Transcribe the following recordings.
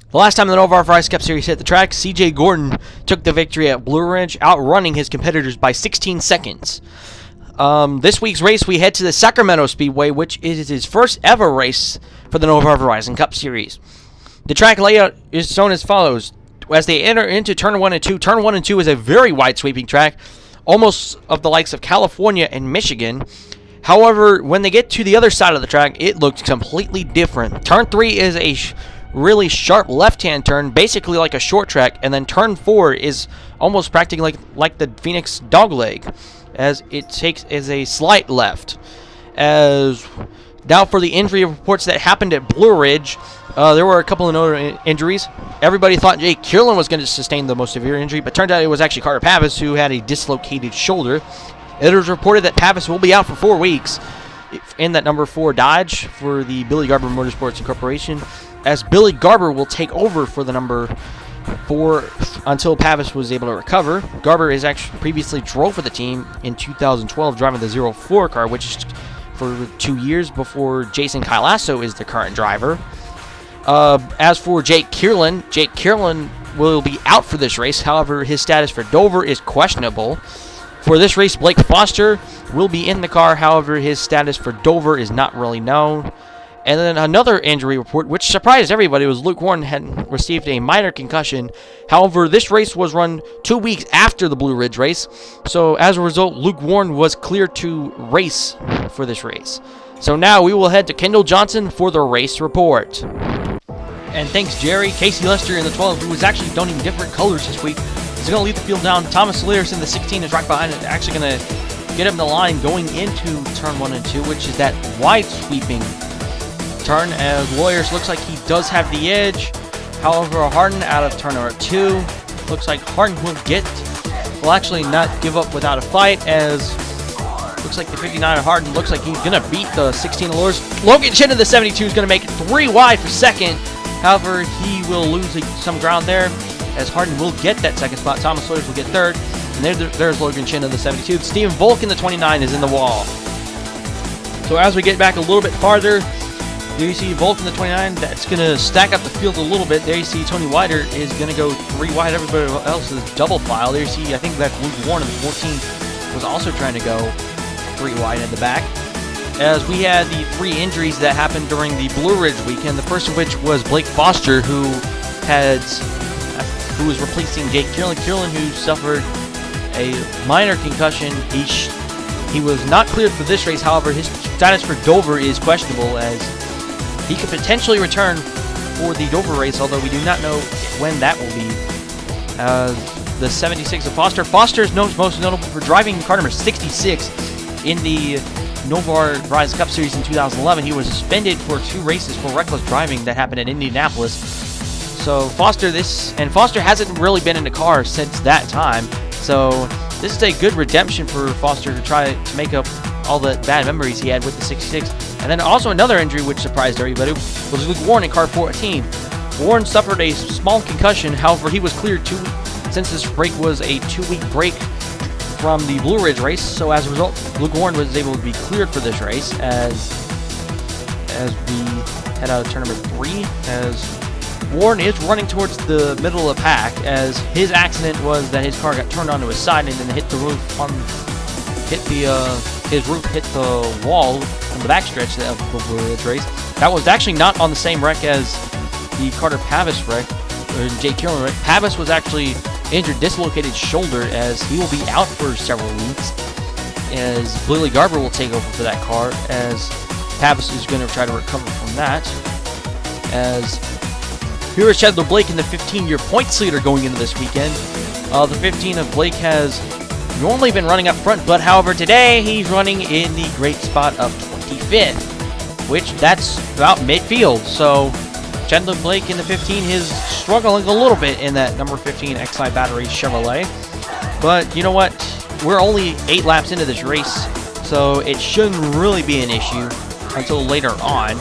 The last time the NOVAR Verizon Cup Series hit the track, CJ Gordon took the victory at Blue Ridge, outrunning his competitors by 16 seconds. This week's race, we head to the Sacramento Speedway, which is his first ever race for the NOVAR Verizon Cup Series. The track layout is shown as follows. As they enter into Turn 1 and 2, Turn 1 and 2 is a very wide sweeping track, almost of the likes of California and Michigan. However, when they get to the other side of the track, it looks completely different. Turn 3 is a really sharp left-hand turn, basically like a short track, and then Turn 4 is almost practically like the Phoenix dogleg, as it takes as a slight left. As now for the injury reports that happened at Blue Ridge, there were a couple of other injuries. Everybody thought Jake Kierlin was going to sustain the most severe injury, but turned out it was actually Carter Pavis who had a dislocated shoulder. It was reported that Pavis will be out for 4 weeks in that number 4 Dodge for the Billy Garber Motorsports Incorporation, as Billy Garber will take over for the number 4 until Pavis was able to recover. Garber is actually previously drove for the team in 2012, driving the 04 car, which is for 2 years before Jason Kylasso is the current driver. As for Jake Kierlin will be out for this race. However, his status for Dover is questionable. For this race, Blake Foster will be in the car. However, his status for Dover is not really known. And then another injury report, which surprised everybody, was Luke Warren had received a minor concussion. However, this race was run 2 weeks after the Blue Ridge race. So as a result, Luke Warren was cleared to race for this race. So now we will head to Kendall Johnson for the race report. And thanks, Jerry. Casey Lester in the 12, who was actually donning different colors this week, is going to lead the field down. Thomas Saliers in the 16 is right behind it, actually going to get him the line going into Turn 1 and 2, which is that wide sweeping turn, as Lawyers looks like he does have the edge. However, Harden out of turn number 2. Looks like Harden will actually not give up without a fight, as looks like the 59 of Harden looks like he's going to beat the 16 of Lawyers. Logan Chin in the 72 is going to make it 3 wide for second. However, he will lose some ground there, as Harden will get that second spot. Thomas Sawyers will get third. And there's Logan Chin in the 72. Steven Volk in the 29 is in the wall. So as we get back a little bit farther, there you see Volk in the 29. That's going to stack up the field a little bit. There you see Tony Wider is going to go 3 wide. Everybody else is double file. There you see, I think that Luke Warren in the 14 was also trying to go 3 wide in the back. As we had the 3 injuries that happened during the Blue Ridge weekend, the first of which was Blake Foster, who was replacing Jake Kierlin, who suffered a minor concussion. He was not cleared for this race. However, his status for Dover is questionable, as he could potentially return for the Dover race, although we do not know when that will be. The 76 of Foster. Foster is most notable for driving car number 66 in the NOVAR Verizon Cup Series in 2011. He was suspended for 2 races for reckless driving that happened in Indianapolis. So Foster hasn't really been in the car since that time. So this is a good redemption for Foster to try to make up all the bad memories he had with the 66. And then also another injury which surprised everybody was Luke Warren in car 14. Warren suffered a small concussion. However, he was cleared since this break was a 2-week break from the Blue Ridge race. So as a result, Luke Warren was able to be cleared for this race, as we head out of turn number 3, as Warren is running towards the middle of the pack, as his accident was that his car got turned onto his side and then hit the roof his roof hit the wall on the backstretch of the Blue Ridge race. That was actually not on the same wreck as the Carter Pavis wreck, or Jake Kierlin wreck. Pavis was actually injured, dislocated shoulder, as he will be out for several weeks, as Billy Garber will take over for that car, as Pavis is going to try to recover from that. As here is Chadler Blake in the 15-year points leader going into this weekend. The 15 of Blake has normally been running up front, but however today he's running in the great spot of 25th, which that's about midfield. So Chandler Blake in the 15 is struggling a little bit in that number 15 XI Battery Chevrolet. But you know what? We're only 8 laps into this race, so it shouldn't really be an issue until later on.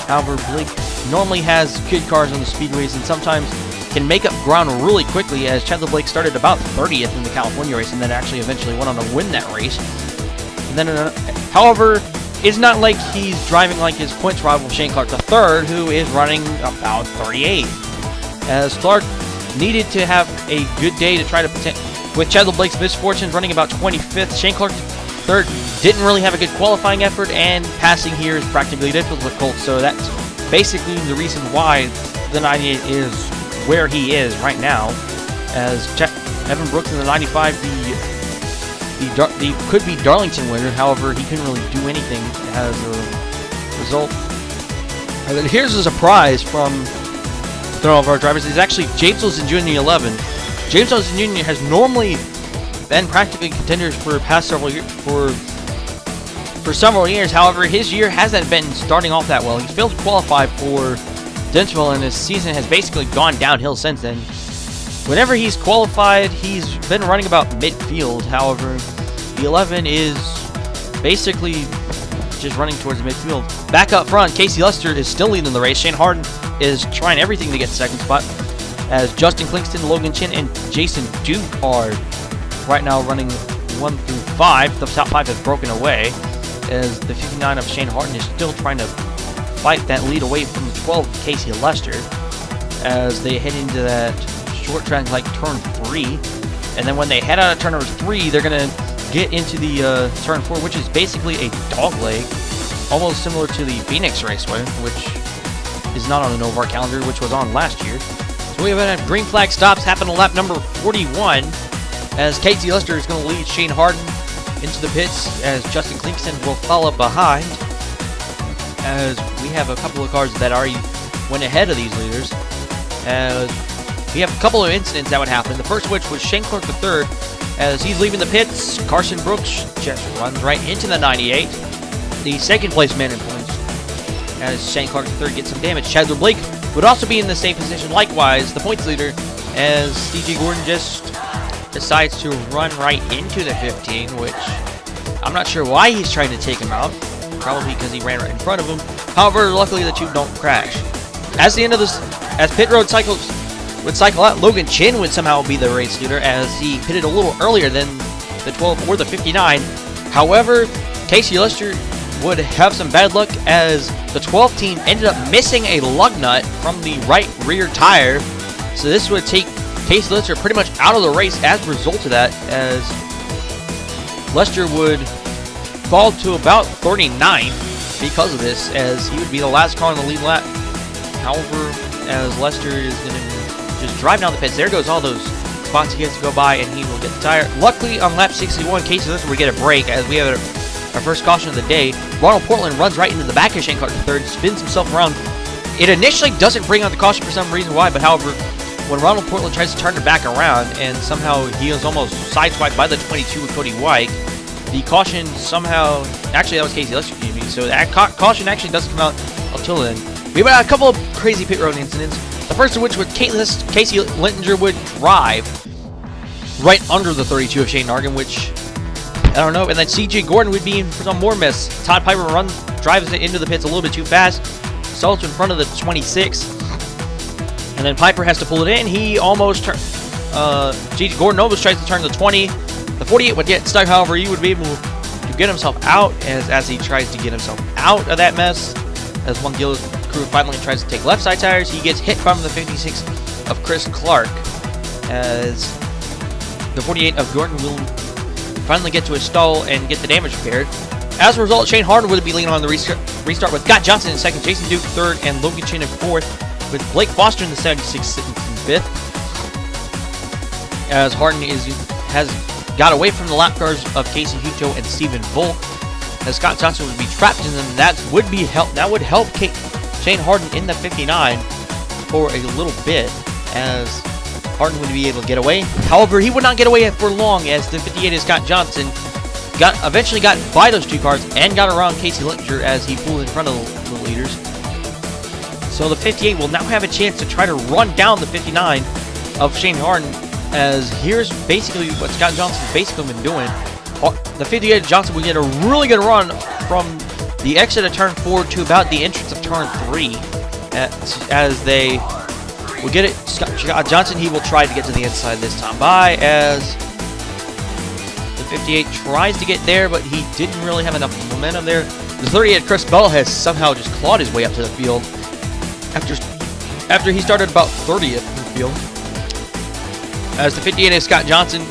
However, Blake normally has good cars on the speedways and sometimes can make up ground really quickly, as Chandler Blake started about 30th in the California race and then actually eventually went on to win that race. And then, however, it's not like he's driving like his points rival Shane Clark III, who is running about 38th. as Clark needed to have a good day to try to protect. With Chadwick Blake's misfortunes running about 25th, Shane Clark third didn't really have a good qualifying effort, and passing here is practically difficult. So that's basically the reason why the 98 is where he is right now. As Evan Brooks in the 95, the could-be Darlington winner. However, he couldn't really do anything as a result. And then here's a surprise from all of our drivers. Is actually James Wilson Jr. 11. James Wilson Jr. has normally been practically contenders for past several years, for several years. However, his year hasn't been starting off that well. He's failed to qualify for Dentonville, and his season has basically gone downhill since then. Whenever he's qualified, he's been running about midfield. However, the 11 is basically just running towards the midfield. Back up front, Casey Lester is still leading the race. Shane Harden is trying everything to get the second spot, as Justin Klingston, Logan Chin, and Jason Duke are right now running 1 through 5. The top 5 has broken away, as the 59 of Shane Harden is still trying to fight that lead away from the 12 Casey Lester, as they head into that short track like turn 3. And then when they head out of turn number 3, they're going to get into the turn 4, which is basically a dog leg, almost similar to the Phoenix Raceway, which is not on the NOVAR calendar, which was on last year. So we have had green flag stops happen on lap number 41, as Casey Lester is going to lead Shane Harden into the pits, as Justin Klingston will follow behind, as we have a couple of cars that already went ahead of these leaders. As we have a couple of incidents that would happen. The first of which was Shane Clark III, as he's leaving the pits. Carson Brooks just runs right into the 98. The second place man in points, as Shane Clark III gets some damage. Chadwick Blake would also be in the same position, likewise, the points leader, as DJ Gordon just decides to run right into the 15, which I'm not sure why he's trying to take him out. Probably because he ran right in front of him. However, luckily the two don't crash. As the end of this, as pit road cycles would cycle out, Logan Chin would somehow be the race leader, as he pitted a little earlier than the 12 or the 59. However, Casey Lester would have some bad luck, as the 12 team ended up missing a lug nut from the right rear tire. So this would take Casey Lester pretty much out of the race as a result of that, as Lester would fall to about 39th because of this, as he would be the last car on the lead lap. However, as Lester is going to just drive down the pits, there goes all those spots he has to go by, and he will get the tire. Luckily, on lap 61, Casey Lester would get a break, as we have our first caution of the day. Ronald Portland runs right into the back of Shane Clark III, spins himself around. It initially doesn't bring out the caution for some reason why, but however, when Ronald Portland tries to turn it back around, and somehow he is almost sideswiped by the 22 of Cody White, the caution somehow, actually that was Casey Lester, so that caution actually doesn't come out until then. We have a couple of crazy pit road incidents. The first of which was Casey Lintinger would drive right under the 32 of Shane Harden, which I don't know. And then CJ Gordon would be in for some more mess. Todd Piper drives it into the pits a little bit too fast, stalls in front of the 26, and then Piper has to pull it in. He almost CJ Gordon almost tries to turn the 20. The 48 would get stuck. However, he would be able to get himself out as he tries to get himself out of that mess. As one Gillis crew finally tries to take left side tires, he gets hit from the 56 of Chris Clark, as the 48 of Gordon will finally get to a stall and get the damage repaired. As a result, Shane Harden would be leading on the restart with Scott Johnson in second, Jason Duke third, and Logan Chin in fourth, with Blake Foster in the 76 sitting in fifth. As Harden has got away from the lap cars of Casey Hucho and Stephen Volk, as Scott Johnson would be trapped in them. That would help Shane Harden in the 59 for a little bit, as Harden would be able to get away. However, he would not get away for long, as the 58 of Scott Johnson eventually got by those two cars and got around Casey Lintinger as he pulled in front of the leaders. So the 58 will now have a chance to try to run down the 59 of Shane Harden, as here's basically what Scott Johnson's basically been doing. The 58 Johnson will get a really good run from the exit of turn 4 to about the entrance of turn 3, as they will get it. Scott Johnson, he will try to get to the inside this time by, as the 58 tries to get there, but he didn't really have enough momentum there. The 38 Chris Bell has somehow just clawed his way up to the field after he started about 30th. field. As the 58 is Scott Johnson,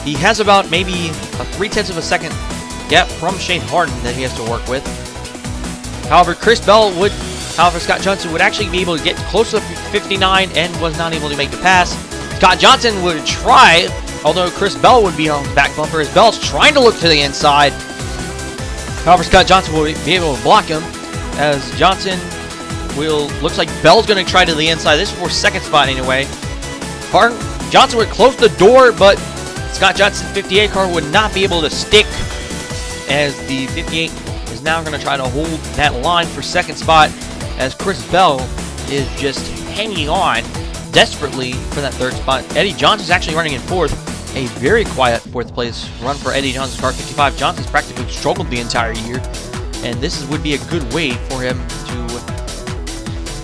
he has about maybe a 3/10 of a second gap from Shane Harden that he has to work with. However, Scott Johnson would actually be able to get close to 59 and was not able to make the pass. Scott Johnson would try, although Chris Bell would be on the back bumper as Bell's trying to look to the inside. However, Scott Johnson will be able to block him as looks like Bell's going to try to the inside. This is for second spot anyway. Johnson would close the door, but Scott Johnson's 58 car would not be able to stick as the 58 is now going to try to hold that line for second spot as Chris Bell is just hanging on desperately for that third spot. Eddie Johnson's actually running in fourth. A very quiet fourth place run for Eddie Johnson's car 55. Johnson's practically struggled the entire year, and this would be a good way for him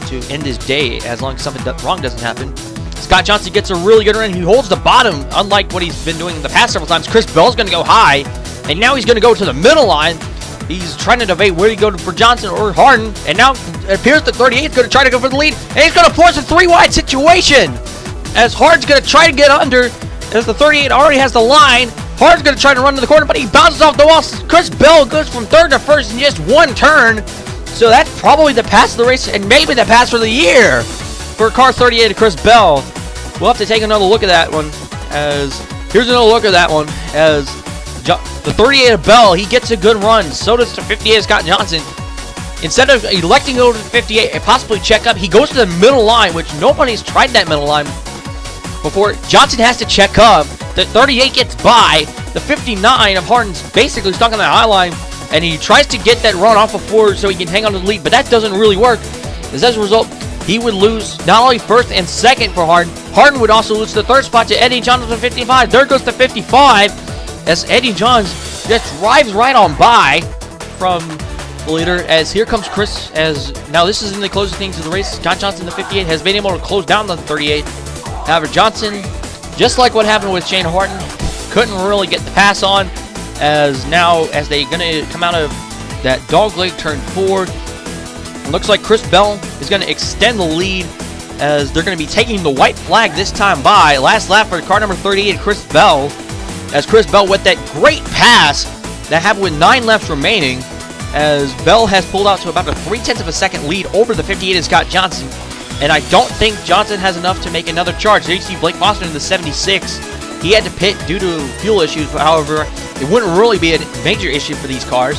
to end his day as long as something wrong doesn't happen. Scott Johnson gets a really good run. He holds the bottom, unlike what he's been doing in the past several times. Chris Bell's going to go high, and now he's going to go to the middle line. He's trying to debate where he go for Johnson or Harden, and now it appears the 38 is going to try to go for the lead, and he's going to force a 3-wide situation as Harden's going to try to get under, as the 38 already has the line. Harden's going to try to run to the corner, but he bounces off the wall. Chris Bell goes from third to first in just one turn, so that's probably the pass of the race, and maybe the pass for the year for car 38 to Chris Bell. We'll have to take another look at that one, as here's another look at that one, as the 38 of Bell, he gets a good run. So does the 58 Scott Johnson. Instead of electing to go to the 58 and possibly check up, he goes to the middle line, which nobody's tried that middle line before. Johnson has to check up. The 38 gets by. The 59 of Harden's basically stuck on the high line, and he tries to get that run off of Ford so he can hang on to the lead, but that doesn't really work. As a result, he would lose not only first and second for Harden. Harden would also lose the third spot to Eddie Johnson 55. There goes the 55 as Eddie Johns just drives right on by from the leader. As here comes Chris, as now this is in the closing things of the race. Scott Johnson, the 58, has been able to close down the 38. However, Johnson, just like what happened with Shane Harden, couldn't really get the pass on, as now as they're going to come out of that dogleg turn forward. Looks like Chris Bell is going to extend the lead as they're going to be taking the white flag this time by. Last lap for car number 38, Chris Bell. As Chris Bell with that great pass that happened with 9 laps remaining, as Bell has pulled out to about a 3/10 of a second lead over the 58 of Scott Johnson. And I don't think Johnson has enough to make another charge. There you see Blake Foster in the 76. He had to pit due to fuel issues, but however, it wouldn't really be a major issue for these cars.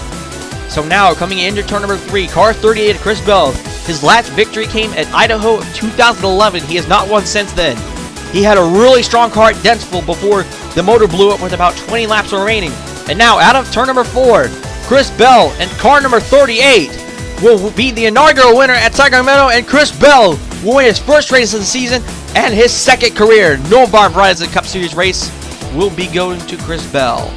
So now, coming into turn number 3, car 38, Chris Bell. His last victory came at Idaho of 2011. He has not won since then. He had a really strong car at Dennisville before the motor blew up with about 20 laps remaining. And now, out of turn number 4, Chris Bell and car number 38 will be the inaugural winner at Sacramento, and Chris Bell will win his first race of the season and his second career NOVAR Verizon Cup Series race will be going to Chris Bell.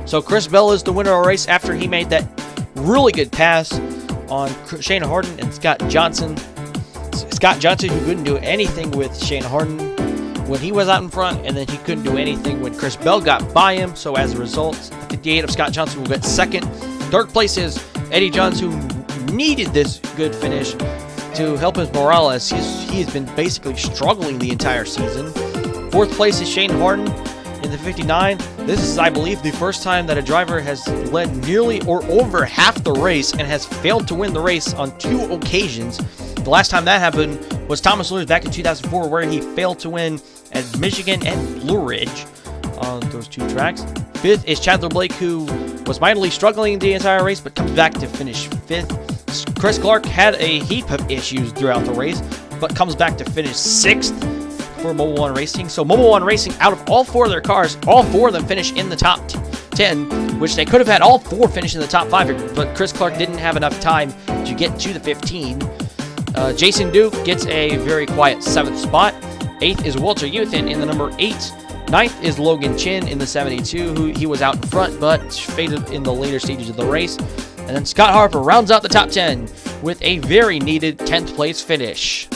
So Chris Bell is the winner of the race after he made that really good pass on Shane Harden and Scott Johnson. Scott Johnson, who couldn't do anything with Shane Harden when he was out in front, and then he couldn't do anything when Chris Bell got by him. So as a result, 58 of Scott Johnson will get second. Third place is Eddie Johns, who needed this good finish to help his morale as he has been basically struggling the entire season. Fourth place is Shane Harden in the 59. This is, I believe, the first time that a driver has led nearly or over half the race and has failed to win the race on 2 occasions. The last time that happened was Thomas Lewis back in 2004, where he failed to win at Michigan and Blue Ridge on those 2 tracks. Fifth is Chandler Blake, who was mightily struggling the entire race, but comes back to finish 5th. Chris Clark had a heap of issues throughout the race, but comes back to finish 6th for Mobile One Racing. So Mobile One Racing, out of all 4 of their cars, all 4 of them finish in the top 10, which they could have had all 4 finish in the top 5, but Chris Clark didn't have enough time to get to the 15. Jason Duke gets a very quiet 7th spot. 8th is Walter Youthen in the number 8. 9th is Logan Chin in the 72, who he was out in front, but faded in the later stages of the race. And then Scott Harper rounds out the top 10 with a very needed 10th place finish.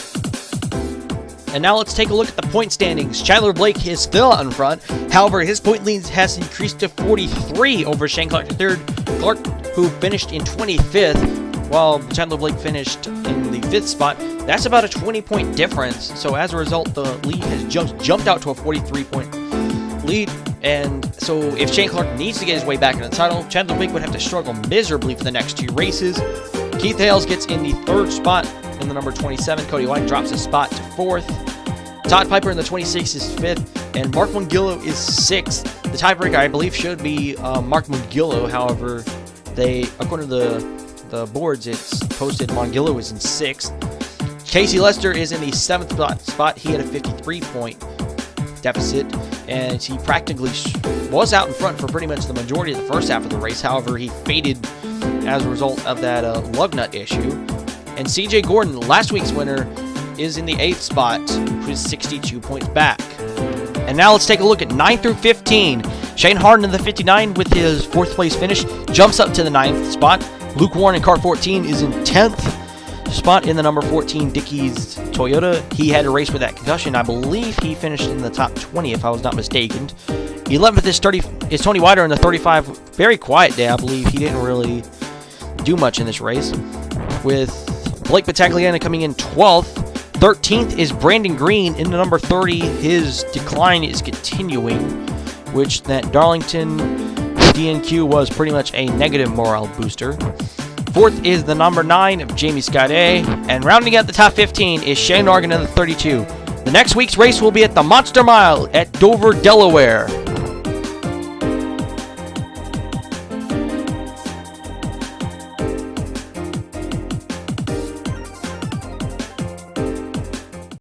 And now let's take a look at the point standings. Chandler Blake is still out in front. However, his point lead has increased to 43 over Shane Clark III. Clark, who finished in 25th, while Chandler Blake finished in the 5th spot. That's about a 20-point difference. So as a result, the lead has jumped out to a 43-point lead. And so if Shane Clark needs to get his way back in the title, Chandler Big would have to struggle miserably for the next 2 races. Keith Hales gets in the 3rd spot in the number 27. Cody White drops a spot to 4th. Todd Piper in the 26 is 5th. And Mark Mungillo is 6th. The tiebreaker, I believe, should be Mark Mungillo. However, according to the boards, it's posted Mungillo is in 6th. Casey Lester is in the 7th spot. He had a 53-point deficit, and he practically was out in front for pretty much the majority of the first half of the race. However, he faded as a result of that lug nut issue. And CJ Gordon, last week's winner, is in the 8th spot, who's 62 points back. And now let's take a look at 9 through 15. Shane Harden in the 59 with his 4th place finish jumps up to the 9th spot. Luke Warren in car 14 is in 10th spot in the number 14 Dickies Toyota. He had a race with that concussion. I believe he finished in the top 20 if I was not mistaken. 11th is Tony Wider in the 35. Very quiet day, I believe. He didn't really do much in this race. With Blake Battagliani coming in 12th. 13th is Brandon Green in the number 30. His decline is continuing, which that Darlington DNQ was pretty much a negative morale booster. 4th is the number 9 of Jamie Scott A. And rounding out the top 15 is Shane Organ in the 32. The next week's race will be at the Monster Mile at Dover, Delaware.